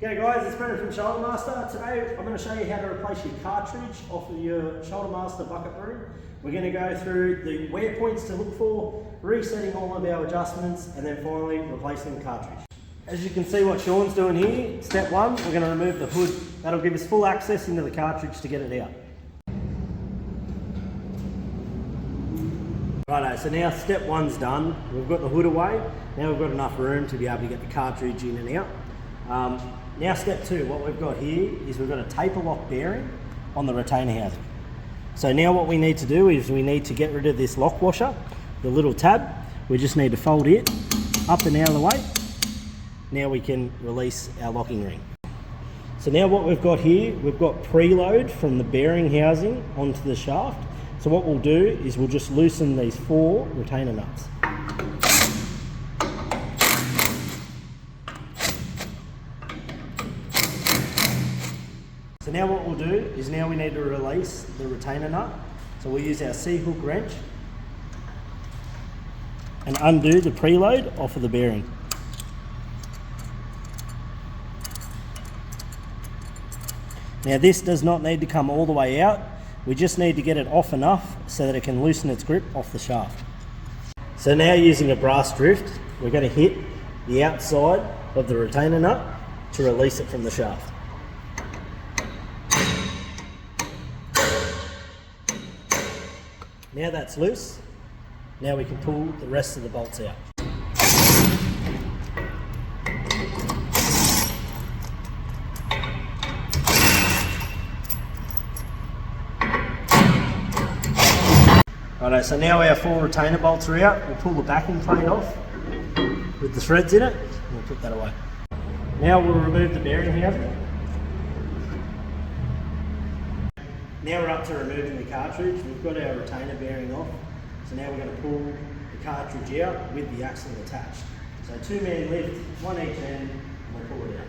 G'day guys, it's Brendan from ShoulderMaster. Today I'm going to show you how to replace your cartridge off of your ShoulderMaster bucket broom. We're going to go through the wear points to look for, resetting all of our adjustments, and then finally replacing the cartridge. As you can see what Sean's doing here, step one, we're going to remove the hood. That'll give us full access into the cartridge to get it out. Righto, so now step one's done. We've got the hood away. Now we've got enough room to be able to get the cartridge in and out. Now step two, what we've got here is we've got a taper lock bearing on the retainer housing. So now what we need to do is we need to get rid of this lock washer, the little tab. We just need to fold it up and out of the way. Now we can release our locking ring. So now what we've got here, we've got preload from the bearing housing onto the shaft. So what we'll do is we'll just loosen these 4 retainer nuts. So now what we'll do is now we need to release the retainer nut. So we'll use our C-hook wrench and undo the preload off of the bearing. Now this does not need to come all the way out. We just need to get it off enough so that it can loosen its grip off the shaft. So now using a brass drift, we're going to hit the outside of the retainer nut to release it from the shaft. Now that's loose, now we can pull the rest of the bolts out. Righto, so now our 4 retainer bolts are out. We'll pull the backing plate off with the threads in it, and we'll put that away. Now we'll remove the bearing housing. Now we're up to removing the cartridge. We've got our retainer bearing off. So now we're going to pull the cartridge out with the axle attached. So 2-man lift, 1 each end, and we'll pull it out.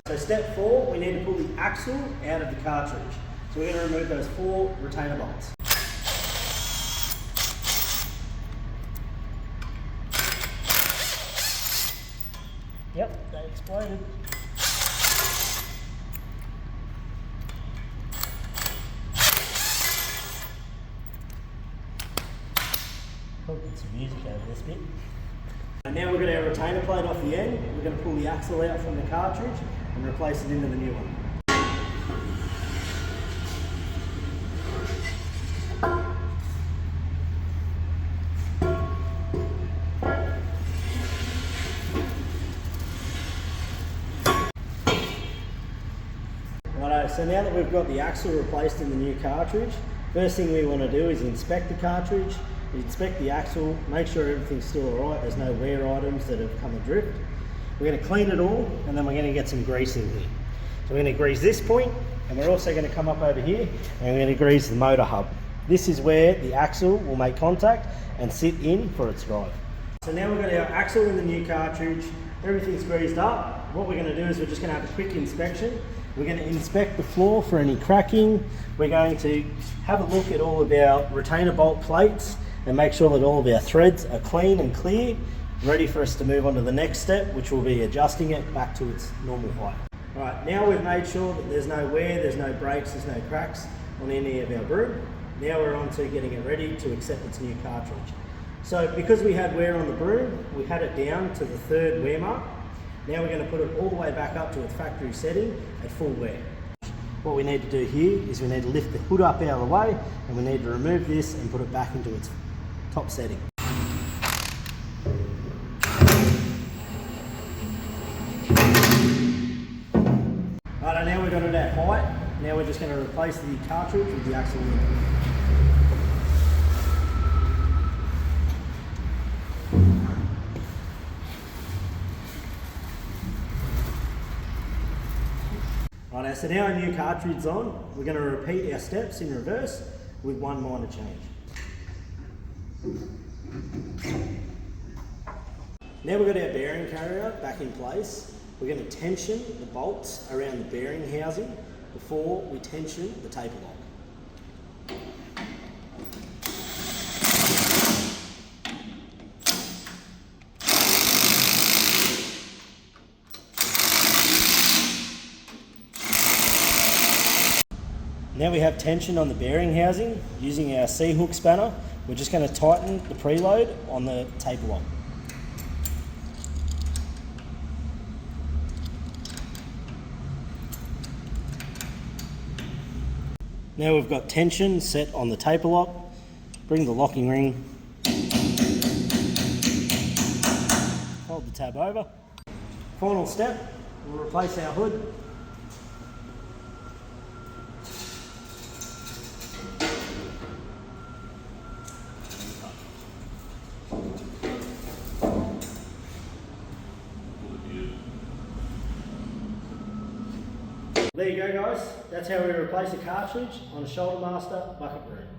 So step 4, we need to pull the axle out of the cartridge. So we're going to remove those 4 retainer bolts. Yep, they exploded. Probably put some music over this bit. And now we've got our retainer plate off the end. We're going to pull the axle out from the cartridge and replace it into the new one. Righto, so now that we've got the axle replaced in the new cartridge, first thing we want to do is inspect the cartridge, inspect the axle, make sure everything's still alright, there's no wear items that have come adrift. We're going to clean it all and then we're going to get some grease in here. So we're going to grease this point and we're also going to come up over here and we're going to grease the motor hub. This is where the axle will make contact and sit in for its drive. So now we've got our axle in the new cartridge, everything's greased up. What we're going to do is we're just going to have a quick inspection. We're going to inspect the floor for any cracking. We're going to have a look at all of our retainer bolt plates and make sure that all of our threads are clean and clear, ready for us to move on to the next step, which will be adjusting it back to its normal height. All right, now we've made sure that there's no wear, there's no breaks, there's no cracks on any of our broom. Now we're on to getting it ready to accept its new cartridge. So because we had wear on the broom, we had it down to the 3rd wear mark. Now we're going to put it all the way back up to its factory setting at full wear. What we need to do here is we need to lift the hood up out of the way and we need to remove this and put it back into its top setting. Right, now we've got it at height. Now we're just going to replace the cartridge with the axle link. Right, so now our new cartridge is on. We're going to repeat our steps in reverse with one minor change. Now we've got our bearing carrier back in place. We're going to tension the bolts around the bearing housing before we tension the taper lock. Now we have tension on the bearing housing. Using our C-hook spanner, we're just going to tighten the preload on the taper lock. Now we've got tension set on the taper lock. Bring the locking ring, hold the tab over. Final step, we'll replace our hood. There you go guys, that's how we replace a cartridge on a ShoulderMaster bucket broom.